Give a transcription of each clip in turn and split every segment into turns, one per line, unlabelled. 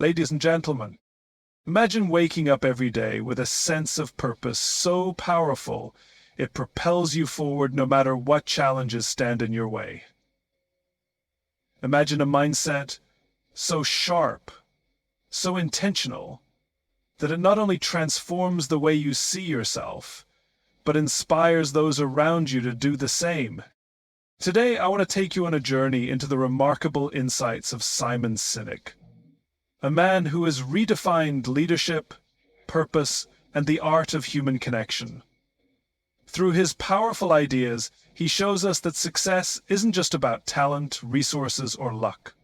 Ladies and gentlemen, imagine waking up every day with a sense of purpose so powerful it propels you forward no matter what challenges stand in your way. Imagine a mindset so sharp, so intentional, that it not only transforms the way you see yourself, but inspires those around you to do the same. Today, I want to take you on a journey into the remarkable insights of Simon Sinek, a man who has redefined leadership, purpose, and the art of human connection. Through his powerful ideas, he shows us that success isn't just about talent, resources, or luck.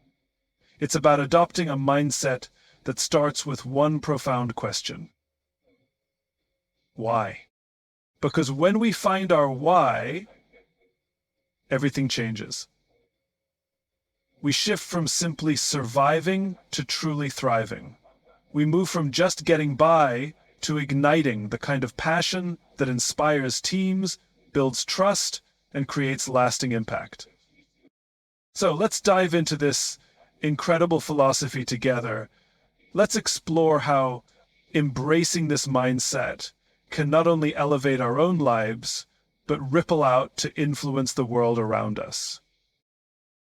It's about adopting a mindset that starts with one profound question. Why? Because when we find our why, everything changes. We shift from simply surviving to truly thriving. We move from just getting by to igniting the kind of passion that inspires teams, builds trust, and creates lasting impact. So let's dive into this incredible philosophy together. Let's explore how embracing this mindset can not only elevate our own lives, but ripple out to influence the world around us.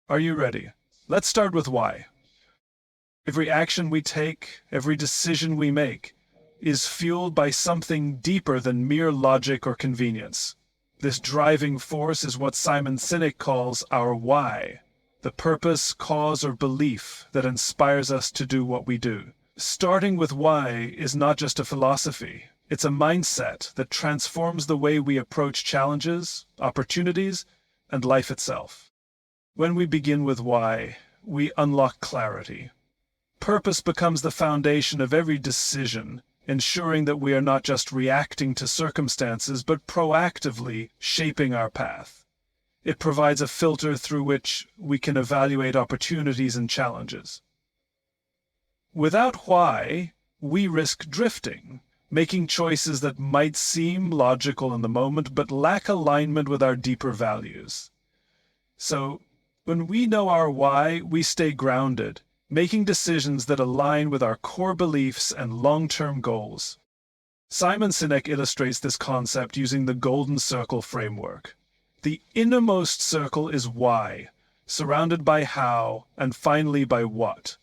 Are you ready? Let's start with why. Every action we take, every decision we make, is fueled by something deeper than mere logic or convenience. This driving force is what Simon Sinek calls our why, the purpose, cause, or belief that inspires us to do what we do. Starting with why is not just a philosophy. It's a mindset that transforms the way we approach challenges, opportunities, and life itself. When we begin with why, we unlock clarity. Purpose becomes the foundation of every decision, ensuring that we are not just reacting to circumstances, but proactively shaping our path. It provides a filter through which we can evaluate opportunities and challenges. Without why, we risk drifting, making choices that might seem logical in the moment but lack alignment with our deeper values. So, when we know our why, we stay grounded, making decisions that align with our core beliefs and long-term goals. Simon Sinek illustrates this concept using the Golden Circle framework. The innermost circle is why, surrounded by how, and finally by what.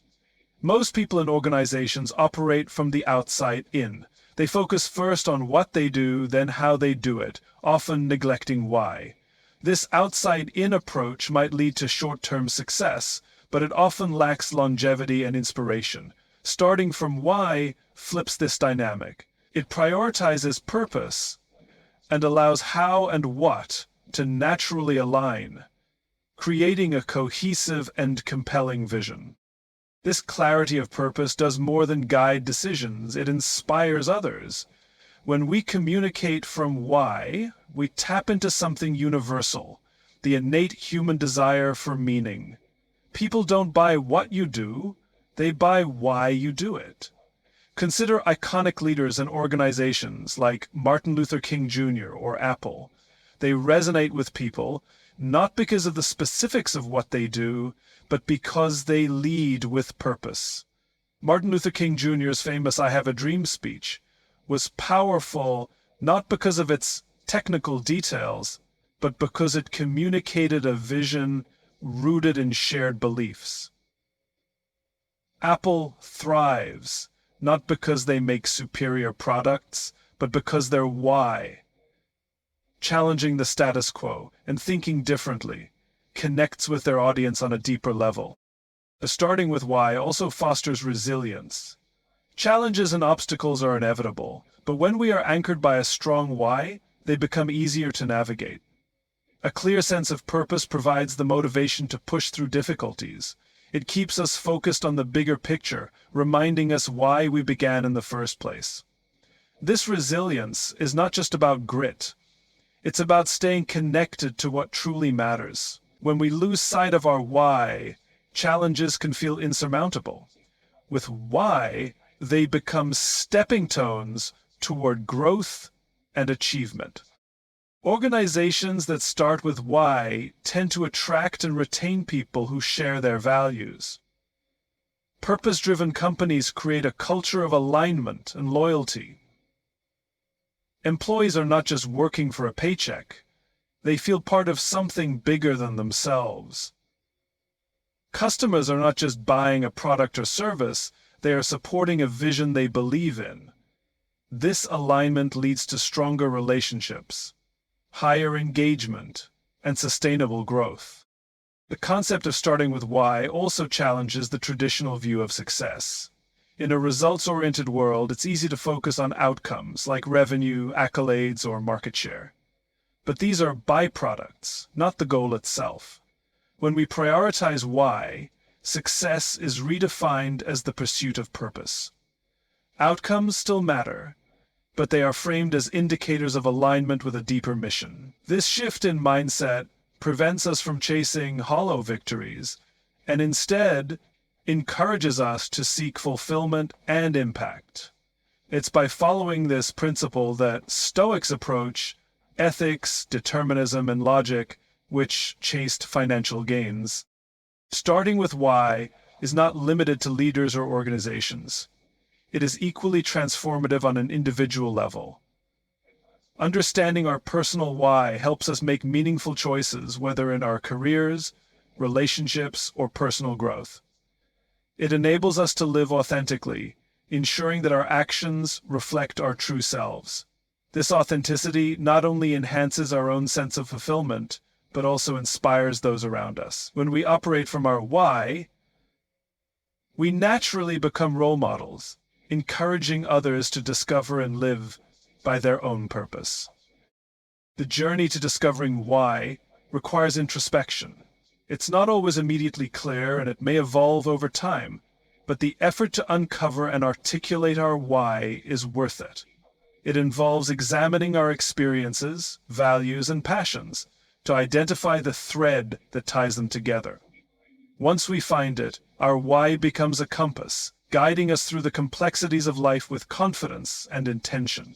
Most people in organizations operate from the outside in. They focus first on what they do, then how they do it, often neglecting why. This outside-in approach might lead to short-term success, but it often lacks longevity and inspiration. Starting from why flips this dynamic. It prioritizes purpose and allows how and what to naturally align, creating a cohesive and compelling vision. This clarity of purpose does more than guide decisions, it inspires others. When we communicate from why, we tap into something universal, the innate human desire for meaning. People don't buy what you do, they buy why you do it. Consider iconic leaders and organizations like Martin Luther King Jr. or Apple. They resonate with people, not because of the specifics of what they do, but because they lead with purpose. Martin Luther King Jr.'s famous "I Have a Dream" speech was powerful not because of its technical details, but because it communicated a vision rooted in shared beliefs. Apple thrives not because they make superior products, but because their why, challenging the status quo and thinking differently, connects with their audience on a deeper level. Starting with why also fosters resilience. Challenges and obstacles are inevitable, but when we are anchored by a strong why, they become easier to navigate. A clear sense of purpose provides the motivation to push through difficulties. It keeps us focused on the bigger picture, reminding us why we began in the first place. This resilience is not just about grit. It's about staying connected to what truly matters. When we lose sight of our why, challenges can feel insurmountable. With why, they become stepping stones toward growth and achievement. Organizations that start with why tend to attract and retain people who share their values. Purpose-driven companies create a culture of alignment and loyalty. Employees are not just working for a paycheck. They feel part of something bigger than themselves. Customers are not just buying a product or service, they are supporting a vision they believe in. This alignment leads to stronger relationships, higher engagement, and sustainable growth. The concept of starting with why also challenges the traditional view of success. In a results-oriented world, it's easy to focus on outcomes like revenue, accolades, or market share. But these are byproducts, not the goal itself. When we prioritize why, success is redefined as the pursuit of purpose. Outcomes still matter, but they are framed as indicators of alignment with a deeper mission. This shift in mindset prevents us from chasing hollow victories, and instead encourages us to seek fulfillment and impact. It's by following this principle that Stoics approach ethics, determinism, and logic, which chased financial gains. Starting with why is not limited to leaders or organizations. It is equally transformative on an individual level. Understanding our personal why helps us make meaningful choices, whether in our careers, relationships, or personal growth. It enables us to live authentically, ensuring that our actions reflect our true selves. This authenticity not only enhances our own sense of fulfillment, but also inspires those around us. When we operate from our why, we naturally become role models, encouraging others to discover and live by their own purpose. The journey to discovering why requires introspection. It's not always immediately clear, and it may evolve over time, but the effort to uncover and articulate our why is worth it. It involves examining our experiences, values, and passions to identify the thread that ties them together. Once we find it, our why becomes a compass, guiding us through the complexities of life with confidence and intention.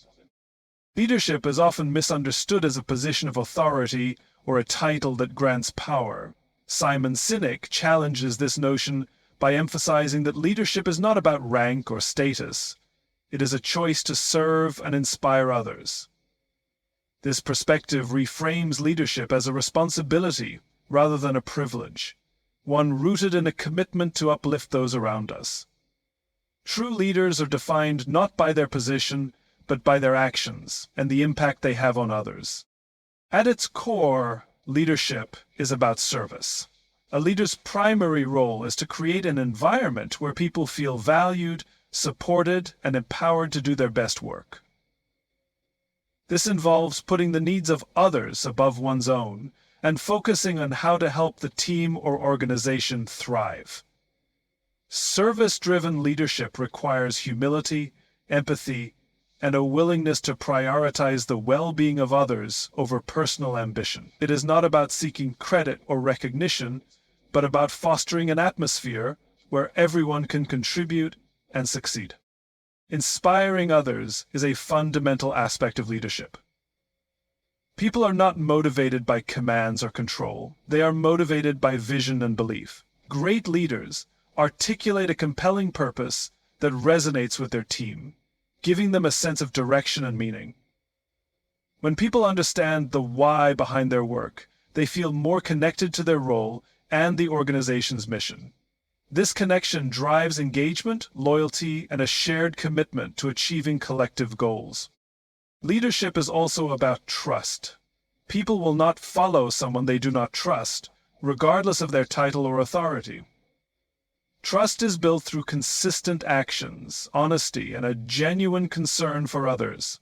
Leadership is often misunderstood as a position of authority or a title that grants power. Simon Sinek challenges this notion by emphasizing that leadership is not about rank or status. It is a choice to serve and inspire others. This perspective reframes leadership as a responsibility rather than a privilege, one rooted in a commitment to uplift those around us. True leaders are defined not by their position, but by their actions and the impact they have on others. At its core, leadership is about service. A leader's primary role is to create an environment where people feel valued, supported, and empowered to do their best work. This involves putting the needs of others above one's own and focusing on how to help the team or organization thrive. Service-driven leadership requires humility, empathy, and a willingness to prioritize the well-being of others over personal ambition. It is not about seeking credit or recognition, but about fostering an atmosphere where everyone can contribute and succeed. Inspiring others is a fundamental aspect of leadership. People are not motivated by commands or control. They are motivated by vision and belief. Great leaders articulate a compelling purpose that resonates with their team, giving them a sense of direction and meaning. When people understand the why behind their work, they feel more connected to their role and the organization's mission. This connection drives engagement, loyalty, and a shared commitment to achieving collective goals. Leadership is also about trust. People will not follow someone they do not trust, regardless of their title or authority. Trust is built through consistent actions, honesty, and a genuine concern for others.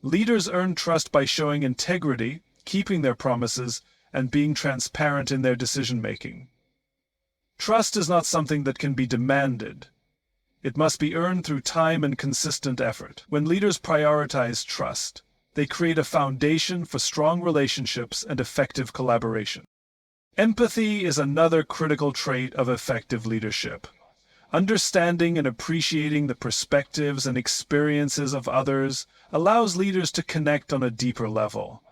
Leaders earn trust by showing integrity, keeping their promises, and being transparent in their decision-making. Trust is not something that can be demanded. It must be earned through time and consistent effort. When leaders prioritize trust, they create a foundation for strong relationships and effective collaboration. Empathy is another critical trait of effective leadership. Understanding and appreciating the perspectives and experiences of others allows leaders to connect on a deeper level.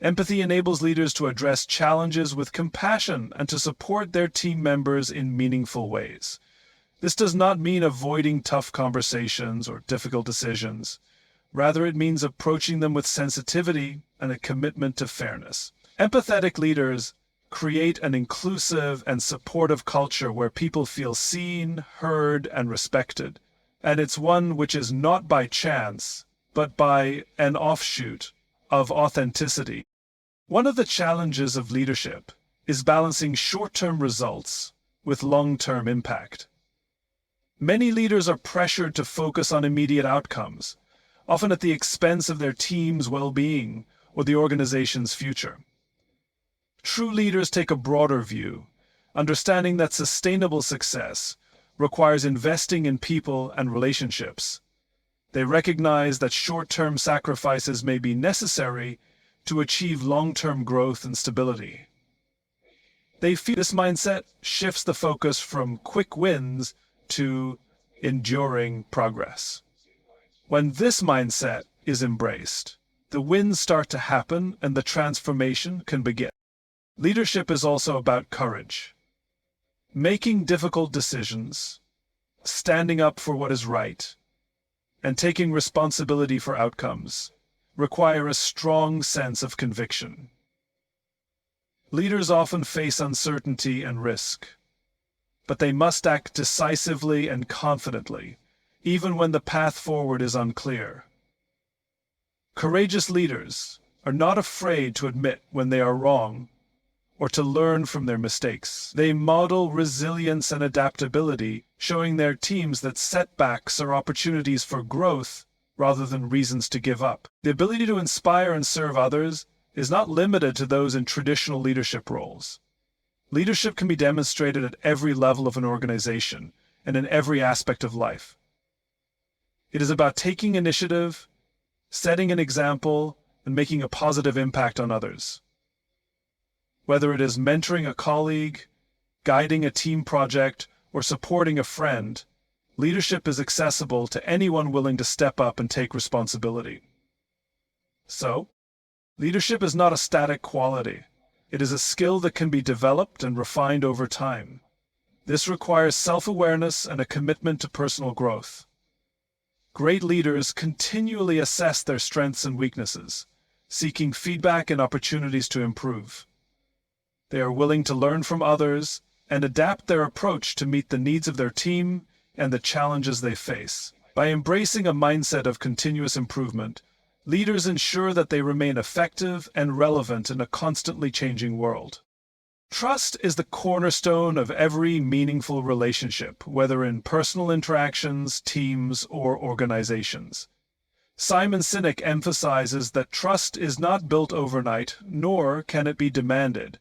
Empathy enables leaders to address challenges with compassion and to support their team members in meaningful ways. This does not mean avoiding tough conversations or difficult decisions. Rather, it means approaching them with sensitivity and a commitment to fairness. Empathetic leaders create an inclusive and supportive culture where people feel seen, heard, and respected. And it's one which is not by chance, but by an offshoot of authenticity. One of the challenges of leadership is balancing short-term results with long-term impact. Many leaders are pressured to focus on immediate outcomes, often at the expense of their team's well-being or the organization's future. True leaders take a broader view, understanding that sustainable success requires investing in people and relationships. They recognize that short-term sacrifices may be necessary to achieve long-term growth and stability. They feel this mindset shifts the focus from quick wins to enduring progress. When this mindset is embraced, the wins start to happen and the transformation can begin. Leadership is also about courage. Making difficult decisions, standing up for what is right, and taking responsibility for outcomes require a strong sense of conviction. Leaders often face uncertainty and risk, but they must act decisively and confidently, even when the path forward is unclear. Courageous leaders are not afraid to admit when they are wrong or to learn from their mistakes. They model resilience and adaptability, showing their teams that setbacks are opportunities for growth rather than reasons to give up. The ability to inspire and serve others is not limited to those in traditional leadership roles. Leadership can be demonstrated at every level of an organization and in every aspect of life. It is about taking initiative, setting an example, and making a positive impact on others. Whether it is mentoring a colleague, guiding a team project, or supporting a friend, leadership is accessible to anyone willing to step up and take responsibility. So, leadership is not a static quality. It is a skill that can be developed and refined over time. This requires self-awareness and a commitment to personal growth. Great leaders continually assess their strengths and weaknesses, seeking feedback and opportunities to improve. They are willing to learn from others and adapt their approach to meet the needs of their team and the challenges they face. By embracing a mindset of continuous improvement, leaders ensure that they remain effective and relevant in a constantly changing world. Trust is the cornerstone of every meaningful relationship, whether in personal interactions, teams, or organizations. Sinek emphasizes that trust is not built overnight, nor can it be demanded.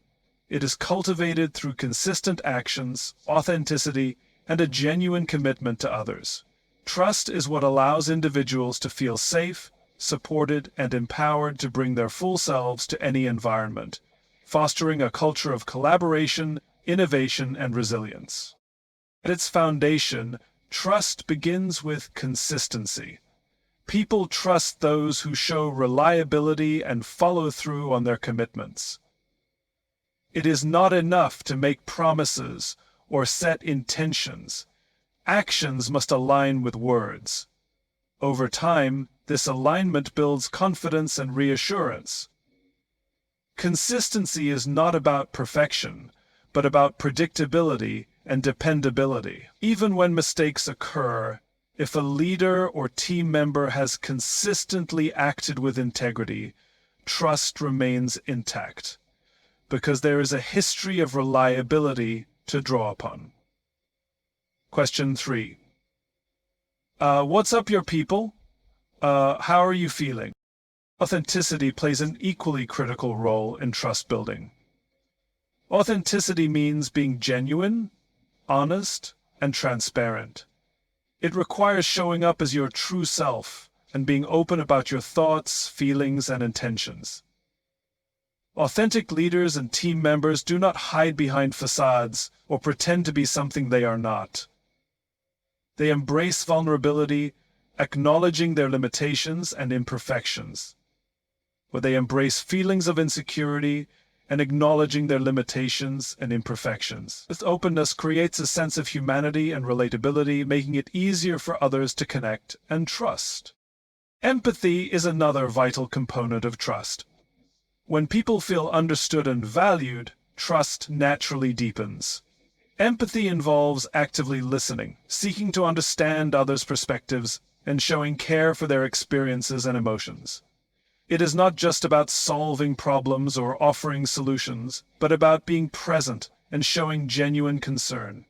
It is cultivated through consistent actions, authenticity, and a genuine commitment to others. Trust is what allows individuals to feel safe, supported, and empowered to bring their full selves to any environment, fostering a culture of collaboration, innovation, and resilience. At its foundation, trust begins with consistency. People trust those who show reliability and follow through on their commitments. It is not enough to make promises or set intentions. Actions must align with words. Over time, this alignment builds confidence and reassurance. Consistency is not about perfection, but about predictability and dependability. Even when mistakes occur, if a leader or team member has consistently acted with integrity, trust remains intact, because there is a history of reliability to draw upon. Question 3. What's up, your people? How are you feeling? Authenticity plays an equally critical role in trust building. Authenticity means being genuine, honest, and transparent. It requires showing up as your true self and being open about your thoughts, feelings, and intentions. Authentic leaders and team members do not hide behind facades or pretend to be something they are not. They embrace vulnerability, acknowledging their limitations and imperfections. Where they embrace feelings of insecurity and acknowledging their limitations and imperfections. This openness creates a sense of humanity and relatability, making it easier for others to connect and trust. Empathy is another vital component of trust. When people feel understood and valued, trust naturally deepens. Empathy involves actively listening, seeking to understand others' perspectives, and showing care for their experiences and emotions. It is not just about solving problems or offering solutions, but about being present and showing genuine concern.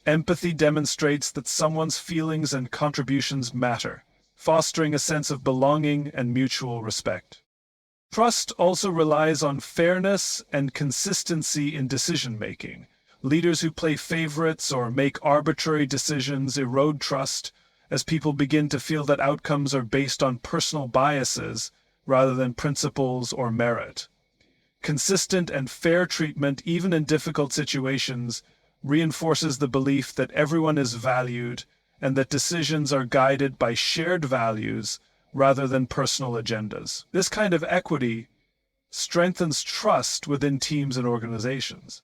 Empathy demonstrates that someone's feelings and contributions matter, fostering a sense of belonging and mutual respect. Trust also relies on fairness and consistency in decision-making. Leaders who play favorites or make arbitrary decisions erode trust, as people begin to feel that outcomes are based on personal biases rather than principles or merit. Consistent and fair treatment, even in difficult situations, reinforces the belief that everyone is valued and that decisions are guided by shared values rather than personal agendas. This kind of equity strengthens trust within teams and organizations.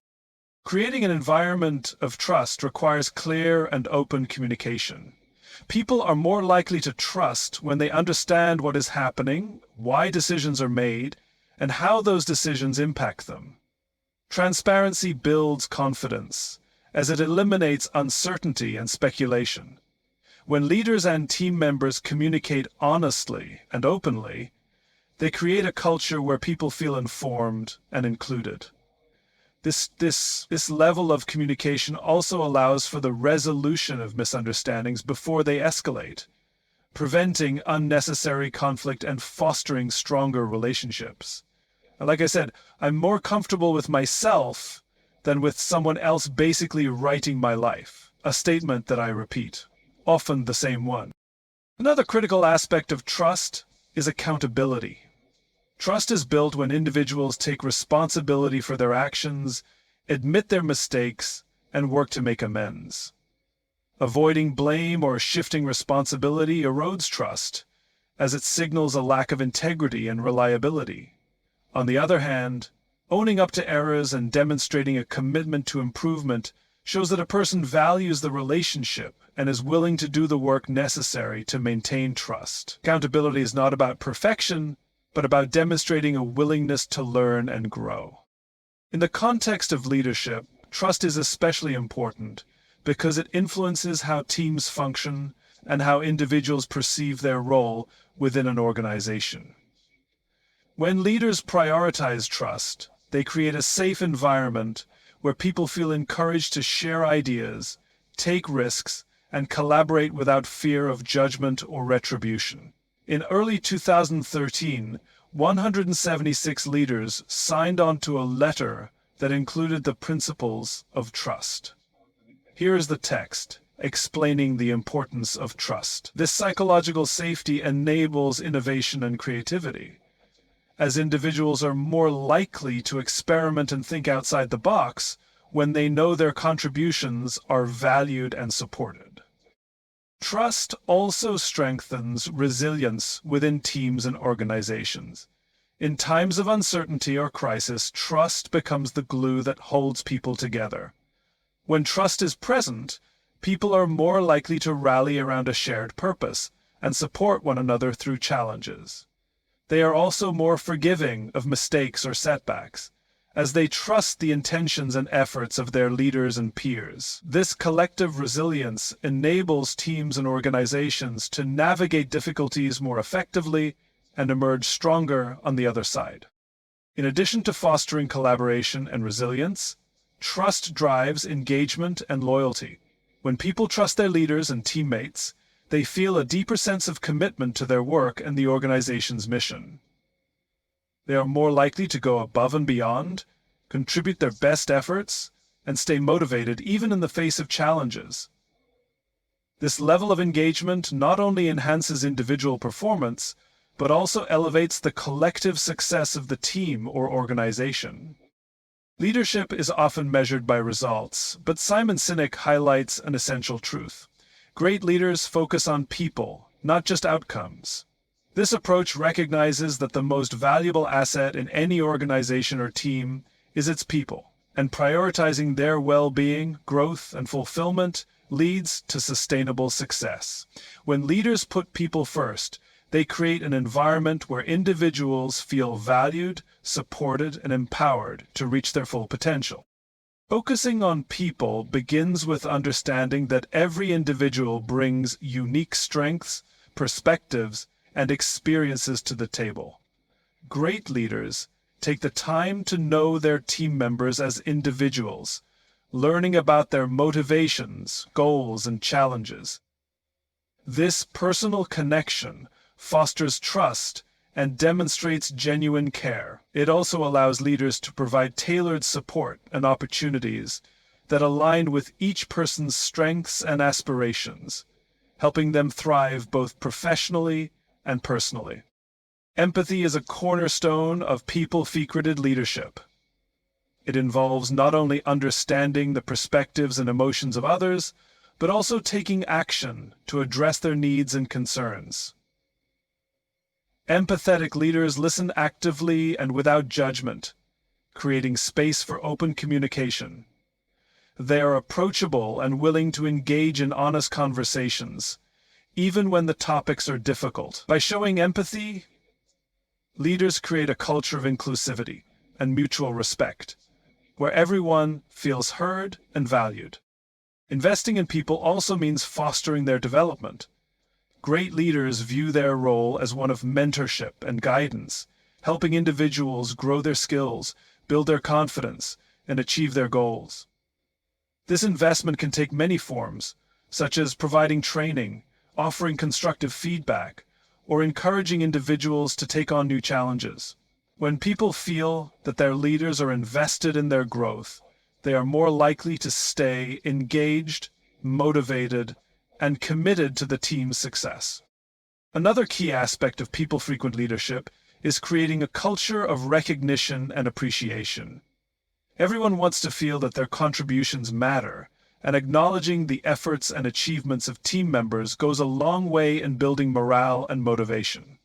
Creating an environment of trust requires clear and open communication. People are more likely to trust when they understand what is happening, why decisions are made, and how those decisions impact them. Transparency builds confidence, as it eliminates uncertainty and speculation. When leaders and team members communicate honestly and openly, they create a culture where people feel informed and included. This level of communication also allows for the resolution of misunderstandings before they escalate, preventing unnecessary conflict and fostering stronger relationships. And like I said, I'm more comfortable with myself than with someone else basically writing my life, a statement that I repeat, often the same one. Another critical aspect of trust is accountability. Trust is built when individuals take responsibility for their actions, admit their mistakes, and work to make amends. Avoiding blame or shifting responsibility erodes trust, as it signals a lack of integrity and reliability. On the other hand, owning up to errors and demonstrating a commitment to improvement shows that a person values the relationship and is willing to do the work necessary to maintain trust. Accountability is not about perfection, but about demonstrating a willingness to learn and grow. In the context of leadership, trust is especially important because it influences how teams function and how individuals perceive their role within an organization. When leaders prioritize trust, they create a safe environment where people feel encouraged to share ideas, take risks, and collaborate without fear of judgment or retribution. In early 2013, 176 leaders signed on to a letter that included the principles of trust. Here is the text explaining the importance of trust. This psychological safety enables innovation and creativity, as individuals are more likely to experiment and think outside the box when they know their contributions are valued and supported. Trust also strengthens resilience within teams and organizations. In times of uncertainty or crisis, trust becomes the glue that holds people together. When trust is present, people are more likely to rally around a shared purpose and support one another through challenges. They are also more forgiving of mistakes or setbacks, as they trust the intentions and efforts of their leaders and peers. This collective resilience enables teams and organizations to navigate difficulties more effectively and emerge stronger on the other side. In addition to fostering collaboration and resilience, trust drives engagement and loyalty. When people trust their leaders and teammates, they feel a deeper sense of commitment to their work and the organization's mission. They are more likely to go above and beyond, contribute their best efforts, and stay motivated even in the face of challenges. This level of engagement not only enhances individual performance, but also elevates the collective success of the team or organization. Leadership is often measured by results, but Simon Sinek highlights an essential truth. Great leaders focus on people, not just outcomes. This approach recognizes that the most valuable asset in any organization or team is its people, and prioritizing their well-being, growth, and fulfillment leads to sustainable success. When leaders put people first, they create an environment where individuals feel valued, supported, and empowered to reach their full potential. Focusing on people begins with understanding that every individual brings unique strengths, perspectives, and experiences to the table. Great leaders take the time to know their team members as individuals, learning about their motivations, goals, and challenges. This personal connection fosters trust and demonstrates genuine care. It also allows leaders to provide tailored support and opportunities that align with each person's strengths and aspirations, helping them thrive both professionally and personally. Empathy is a cornerstone of people-secreted leadership. It involves not only understanding the perspectives and emotions of others, but also taking action to address their needs and concerns. Empathetic leaders listen actively and without judgment, creating space for open communication. They are approachable and willing to engage in honest conversations, even when the topics are difficult. By showing empathy, leaders create a culture of inclusivity and mutual respect, where everyone feels heard and valued. Investing in people also means fostering their development. Great leaders view their role as one of mentorship and guidance, helping individuals grow their skills, build their confidence, and achieve their goals. This investment can take many forms, such as providing training, offering constructive feedback, or encouraging individuals to take on new challenges. When people feel that their leaders are invested in their growth, they are more likely to stay engaged, motivated, and committed to the team's success. Another key aspect of people-frequent leadership is creating a culture of recognition and appreciation. Everyone wants to feel that their contributions matter, and acknowledging the efforts and achievements of team members goes a long way in building morale and motivation.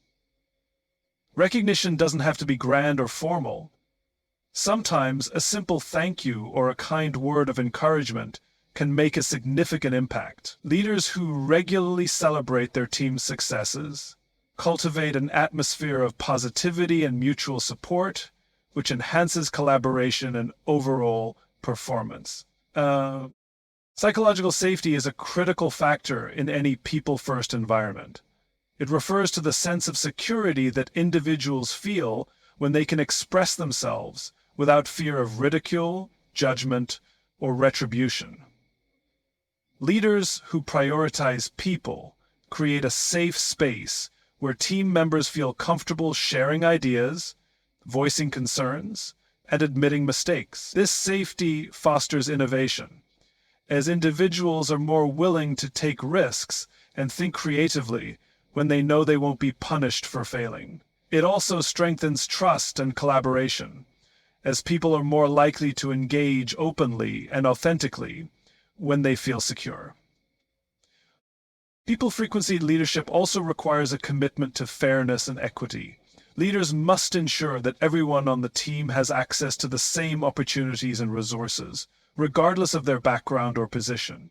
Recognition doesn't have to be grand or formal. Sometimes a simple thank you or a kind word of encouragement can make a significant impact. Leaders who regularly celebrate their team's successes cultivate an atmosphere of positivity and mutual support, which enhances collaboration and overall performance. Psychological safety is a critical factor in any people-first environment. It refers to the sense of security that individuals feel when they can express themselves without fear of ridicule, judgment, or retribution. Leaders who prioritize people create a safe space where team members feel comfortable sharing ideas, voicing concerns, and admitting mistakes. This safety fosters innovation, as individuals are more willing to take risks and think creatively when they know they won't be punished for failing. It also strengthens trust and collaboration, as people are more likely to engage openly and authentically when they feel secure. People-frequency leadership also requires a commitment to fairness and equity. Leaders must ensure that everyone on the team has access to the same opportunities and resources, regardless of their background or position.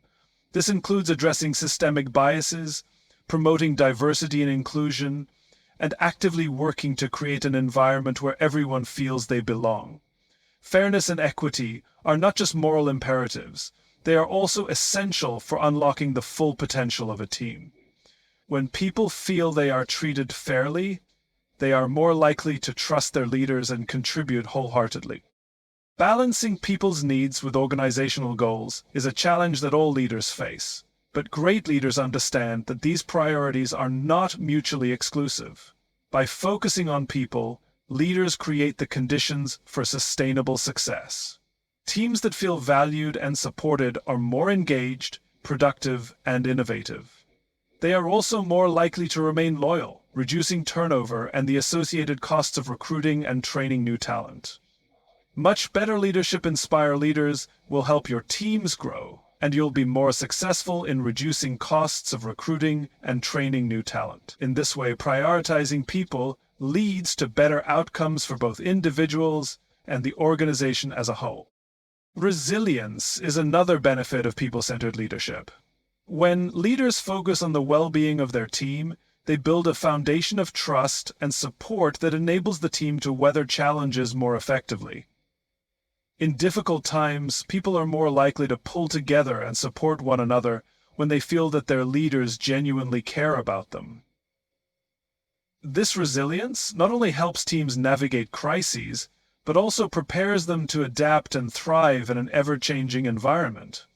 This includes addressing systemic biases, promoting diversity and inclusion, and actively working to create an environment where everyone feels they belong. Fairness and equity are not just moral imperatives, they are also essential for unlocking the full potential of a team. When people feel they are treated fairly, they are more likely to trust their leaders and contribute wholeheartedly. Balancing people's needs with organizational goals is a challenge that all leaders face, but great leaders understand that these priorities are not mutually exclusive. By focusing on people, leaders create the conditions for sustainable success. Teams that feel valued and supported are more engaged, productive, and innovative. They are also more likely to remain loyal, reducing turnover and the associated costs of recruiting and training new talent. Much better leadership inspire leaders will help your teams grow, and you'll be more successful in reducing costs of recruiting and training new talent. In this way, prioritizing people leads to better outcomes for both individuals and the organization as a whole. Resilience is another benefit of people-centered leadership. When leaders focus on the well-being of their team, they build a foundation of trust and support that enables the team to weather challenges more effectively. In difficult times, people are more likely to pull together and support one another when they feel that their leaders genuinely care about them. This resilience not only helps teams navigate crises, but also prepares them to adapt and thrive in an ever-changing environment.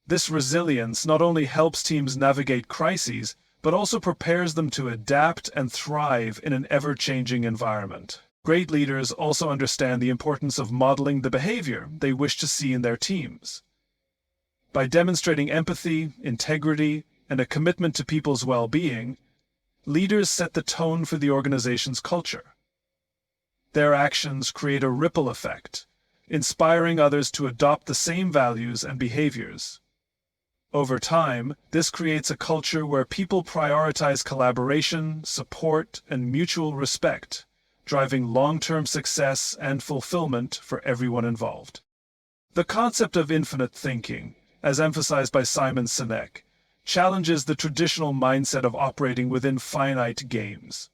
This resilience not only helps teams navigate crises, but also prepares them to adapt and thrive in an ever-changing environment. Great leaders also understand the importance of modeling the behavior they wish to see in their teams. By demonstrating empathy, integrity, and a commitment to people's well-being, leaders set the tone for the organization's culture. Their actions create a ripple effect, inspiring others to adopt the same values and behaviors. Over time, this creates a culture where people prioritize collaboration, support, and mutual respect, driving long-term success and fulfillment for everyone involved. The concept of infinite thinking, as emphasized by Sinek, challenges the traditional mindset of operating within finite games.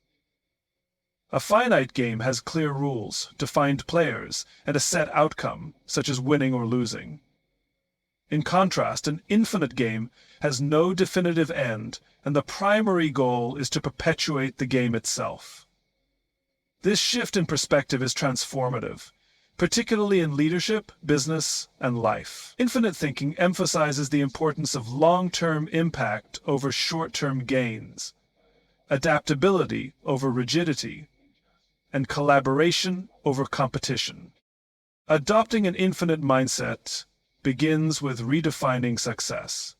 A finite game has clear rules, defined players, and a set outcome, such as winning or losing. In contrast, an infinite game has no definitive end, and the primary goal is to perpetuate the game itself. This shift in perspective is transformative, particularly in leadership, business, and life. Infinite thinking emphasizes the importance of long-term impact over short-term gains, adaptability over rigidity, and collaboration over competition. Adopting an infinite mindset begins with redefining success.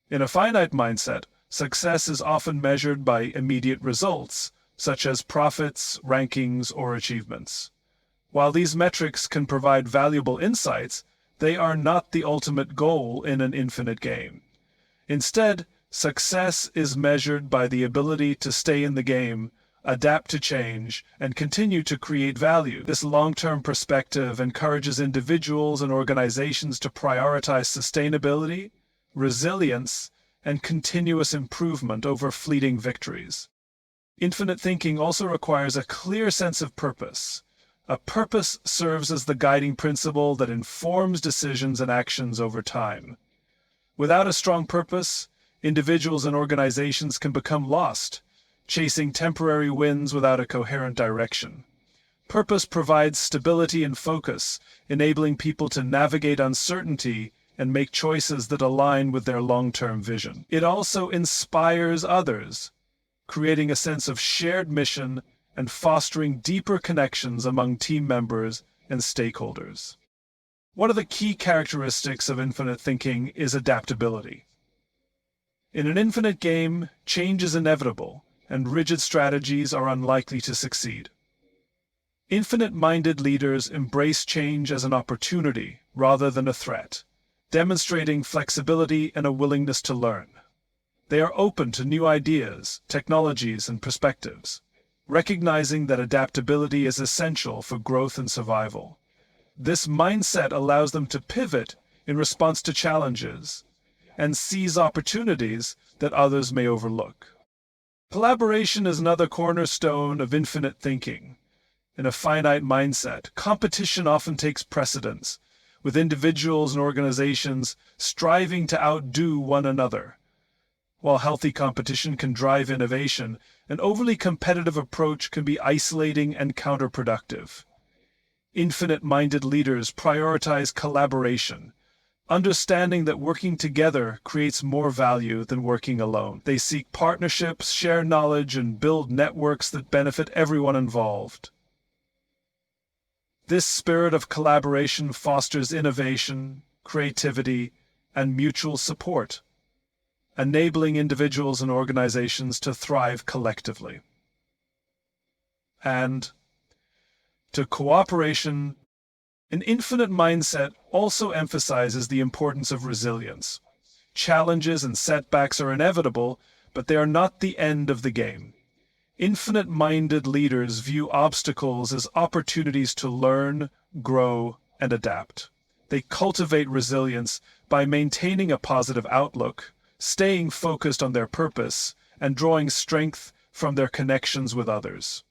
In a finite mindset, success is often measured by immediate results, such as profits, rankings, or achievements. While these metrics can provide valuable insights, they are not the ultimate goal in an infinite game. Instead, success is measured by the ability to stay in the game, adapt to change, and continue to create value. This long-term perspective encourages individuals and organizations to prioritize sustainability, resilience, and continuous improvement over fleeting victories. Infinite thinking also requires a clear sense of purpose. A purpose serves as the guiding principle that informs decisions and actions over time. Without a strong purpose, individuals and organizations can become lost, chasing temporary wins without a coherent direction. Purpose provides stability and focus, enabling people to navigate uncertainty and make choices that align with their long-term vision. It also inspires others, creating a sense of shared mission and fostering deeper connections among team members and stakeholders. One of the key characteristics of infinite thinking is adaptability. In an infinite game, change is inevitable, and rigid strategies are unlikely to succeed. Infinite-minded leaders embrace change as an opportunity rather than a threat, demonstrating flexibility and a willingness to learn. They are open to new ideas, technologies, and perspectives, recognizing that adaptability is essential for growth and survival. This mindset allows them to pivot in response to challenges and seize opportunities that others may overlook. Collaboration is another cornerstone of infinite thinking. In a finite mindset, competition often takes precedence, with individuals and organizations striving to outdo one another. While healthy competition can drive innovation, an overly competitive approach can be isolating and counterproductive. Infinite-minded leaders prioritize collaboration, understanding that working together creates more value than working alone. They seek partnerships, share knowledge, and build networks that benefit everyone involved. This spirit of collaboration fosters innovation, creativity, and mutual support, enabling individuals and organizations to thrive collectively. And to cooperation, an infinite mindset also emphasizes the importance of resilience. Challenges and setbacks are inevitable, but they are not the end of the game. Infinite-minded leaders view obstacles as opportunities to learn, grow, and adapt. They cultivate resilience by maintaining a positive outlook, staying focused on their purpose, and drawing strength from their connections with others.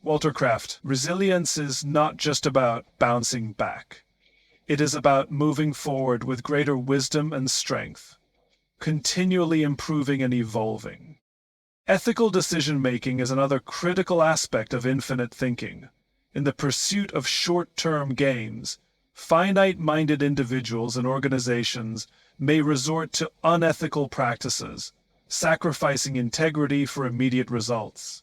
Walter Kraft, resilience is not just about bouncing back. It is about moving forward with greater wisdom and strength, continually improving and evolving. Ethical decision-making is another critical aspect of infinite thinking. In the pursuit of short-term gains, finite-minded individuals and organizations may resort to unethical practices, sacrificing integrity for immediate results.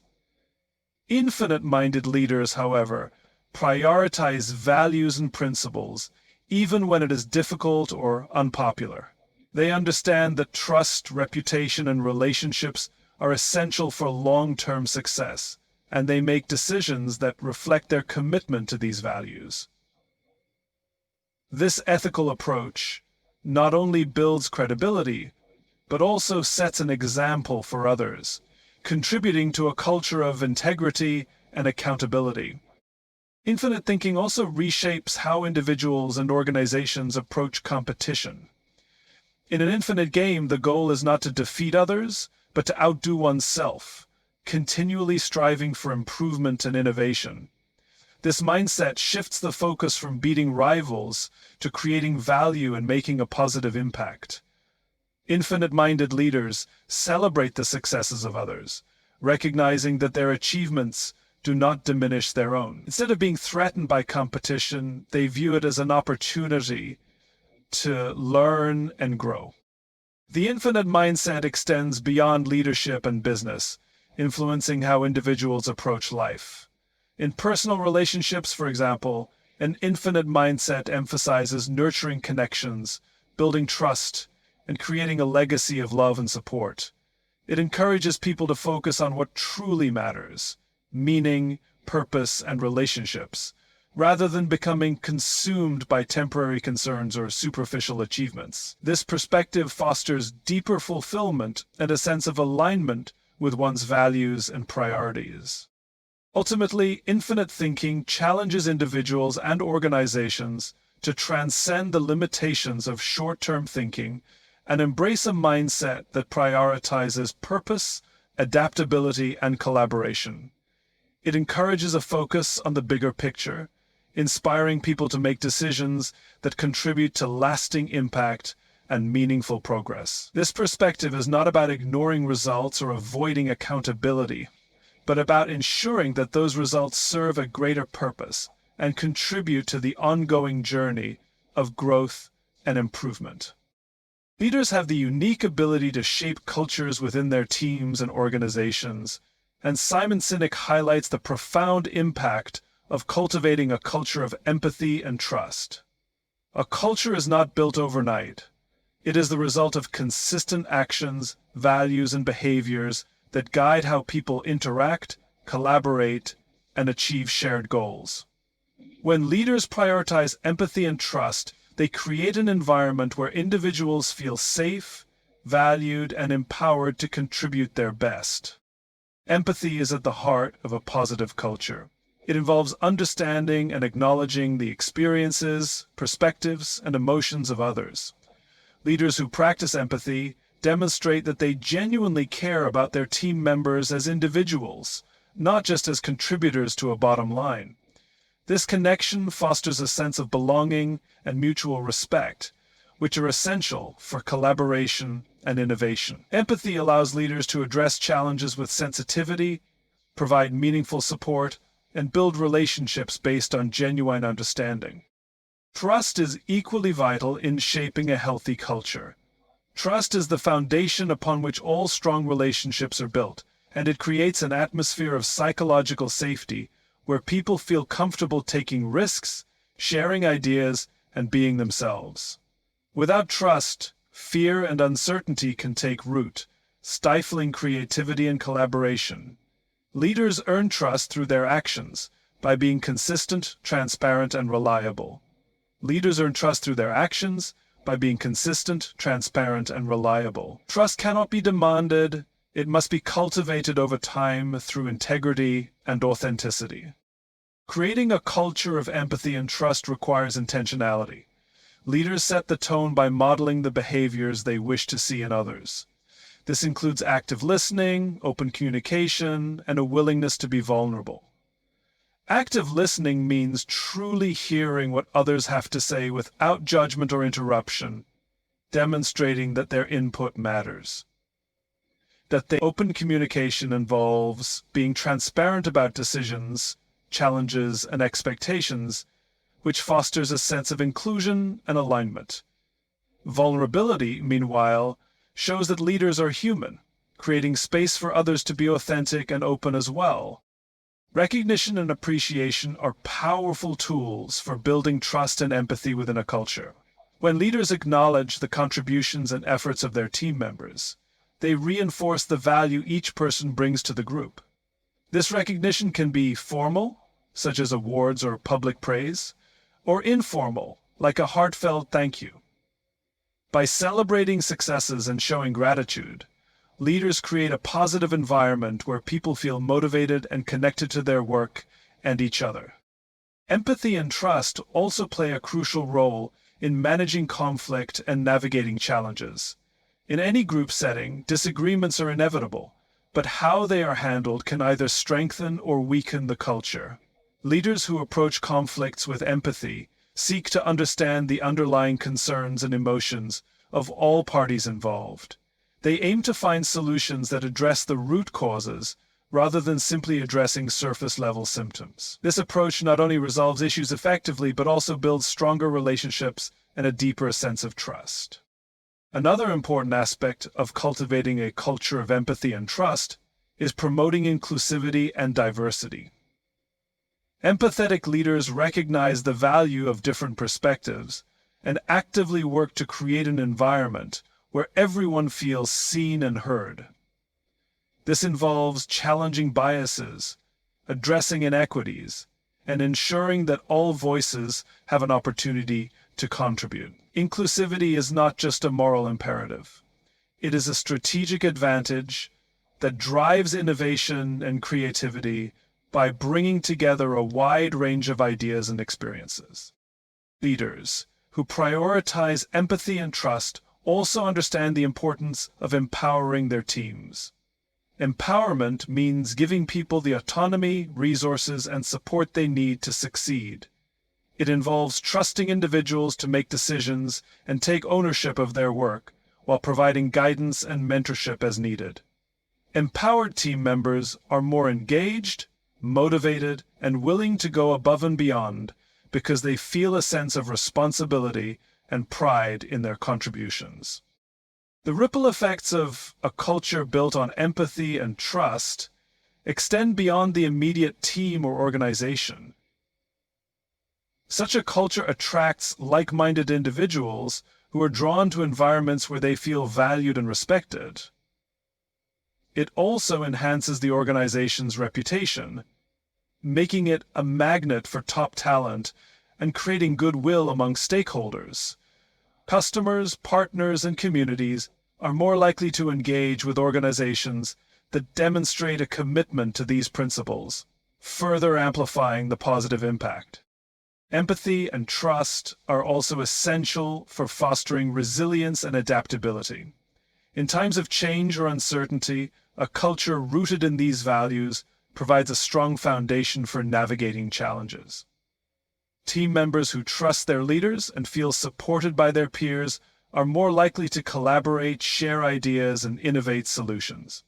Infinite-minded leaders, however, prioritize values and principles, even when it is difficult or unpopular. They understand that trust, reputation, and relationships are essential for long-term success, and they make decisions that reflect their commitment to these values. This ethical approach not only builds credibility, but also sets an example for others, contributing to a culture of integrity and accountability. Infinite thinking also reshapes how individuals and organizations approach competition. In an infinite game, the goal is not to defeat others, but to outdo oneself, continually striving for improvement and innovation. This mindset shifts the focus from beating rivals to creating value and making a positive impact. Infinite-minded leaders celebrate the successes of others, recognizing that their achievements do not diminish their own. Instead of being threatened by competition, they view it as an opportunity to learn and grow. The infinite mindset extends beyond leadership and business, influencing how individuals approach life. In personal relationships, for example, an infinite mindset emphasizes nurturing connections, building trust, and creating a legacy of love and support. It encourages people to focus on what truly matters: meaning, purpose, and relationships, rather than becoming consumed by temporary concerns or superficial achievements. This perspective fosters deeper fulfillment and a sense of alignment with one's values and priorities. Ultimately, infinite thinking challenges individuals and organizations to transcend the limitations of short-term thinking and embrace a mindset that prioritizes purpose, adaptability, and collaboration. It encourages a focus on the bigger picture, inspiring people to make decisions that contribute to lasting impact and meaningful progress. This perspective is not about ignoring results or avoiding accountability, but about ensuring that those results serve a greater purpose and contribute to the ongoing journey of growth and improvement. Leaders have the unique ability to shape cultures within their teams and organizations, and Simon Sinek highlights the profound impact of cultivating a culture of empathy and trust. A culture is not built overnight. It is the result of consistent actions, values, and behaviors that guide how people interact, collaborate, and achieve shared goals. When leaders prioritize empathy and trust, they create an environment where individuals feel safe, valued, and empowered to contribute their best. Empathy is at the heart of a positive culture. It involves understanding and acknowledging the experiences, perspectives, and emotions of others. Leaders who practice empathy demonstrate that they genuinely care about their team members as individuals, not just as contributors to a bottom line. This connection fosters a sense of belonging and mutual respect, which are essential for collaboration and innovation. Empathy allows leaders to address challenges with sensitivity, provide meaningful support, and build relationships based on genuine understanding. Trust is equally vital in shaping a healthy culture. Trust is the foundation upon which all strong relationships are built, and it creates an atmosphere of psychological safety where people feel comfortable taking risks, sharing ideas, and being themselves. Without trust, fear and uncertainty can take root, stifling creativity and collaboration. Leaders earn trust through their actions, by being consistent, transparent, and reliable. Leaders earn trust through their actions, by being consistent, transparent, and reliable. Trust cannot be demanded, It must be cultivated over time through integrity and authenticity. Creating a culture of empathy and trust requires intentionality. Leaders set the tone by modeling the behaviors they wish to see in others. This includes active listening, open communication, and a willingness to be vulnerable. Active listening means truly hearing what others have to say without judgment or interruption, demonstrating that their input matters. Open communication involves being transparent about decisions, challenges, and expectations, which fosters a sense of inclusion and alignment. Vulnerability, meanwhile, shows that leaders are human, creating space for others to be authentic and open as well. Recognition and appreciation are powerful tools for building trust and empathy within a culture. When leaders acknowledge the contributions and efforts of their team members, they reinforce the value each person brings to the group. This recognition can be formal, such as awards or public praise, or informal, like a heartfelt thank you. By celebrating successes and showing gratitude, leaders create a positive environment where people feel motivated and connected to their work and each other. Empathy and trust also play a crucial role in managing conflict and navigating challenges. In any group setting, disagreements are inevitable, but how they are handled can either strengthen or weaken the culture. Leaders who approach conflicts with empathy seek to understand the underlying concerns and emotions of all parties involved. They aim to find solutions that address the root causes rather than simply addressing surface-level symptoms. This approach not only resolves issues effectively, but also builds stronger relationships and a deeper sense of trust. Another important aspect of cultivating a culture of empathy and trust is promoting inclusivity and diversity. Empathetic leaders recognize the value of different perspectives and actively work to create an environment where everyone feels seen and heard. This involves challenging biases, addressing inequities, and ensuring that all voices have an opportunity to contribute. Inclusivity is not just a moral imperative. It is a strategic advantage that drives innovation and creativity by bringing together a wide range of ideas and experiences. Leaders who prioritize empathy and trust also understand the importance of empowering their teams. Empowerment means giving people the autonomy, resources, and support they need to succeed. It involves trusting individuals to make decisions and take ownership of their work, while providing guidance and mentorship as needed. Empowered team members are more engaged, motivated, and willing to go above and beyond because they feel a sense of responsibility and pride in their contributions. The ripple effects of a culture built on empathy and trust extend beyond the immediate team or organization. Such a culture attracts like-minded individuals who are drawn to environments where they feel valued and respected. It also enhances the organization's reputation, making it a magnet for top talent and creating goodwill among stakeholders. Customers, partners, and communities are more likely to engage with organizations that demonstrate a commitment to these principles, further amplifying the positive impact. Empathy and trust are also essential for fostering resilience and adaptability. In times of change or uncertainty, a culture rooted in these values provides a strong foundation for navigating challenges. Team members who trust their leaders and feel supported by their peers are more likely to collaborate, share ideas, and innovate solutions.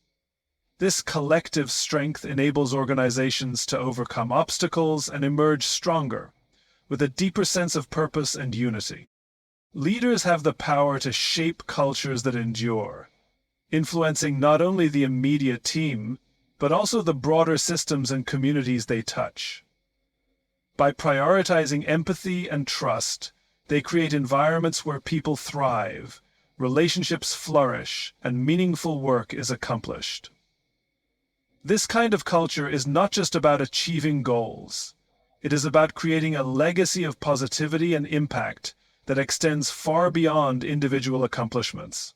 This collective strength enables organizations to overcome obstacles and emerge stronger, with a deeper sense of purpose and unity. Leaders have the power to shape cultures that endure, influencing not only the immediate team, but also the broader systems and communities they touch. By prioritizing empathy and trust, they create environments where people thrive, relationships flourish, and meaningful work is accomplished. This kind of culture is not just about achieving goals. It is about creating a legacy of positivity and impact that extends far beyond individual accomplishments.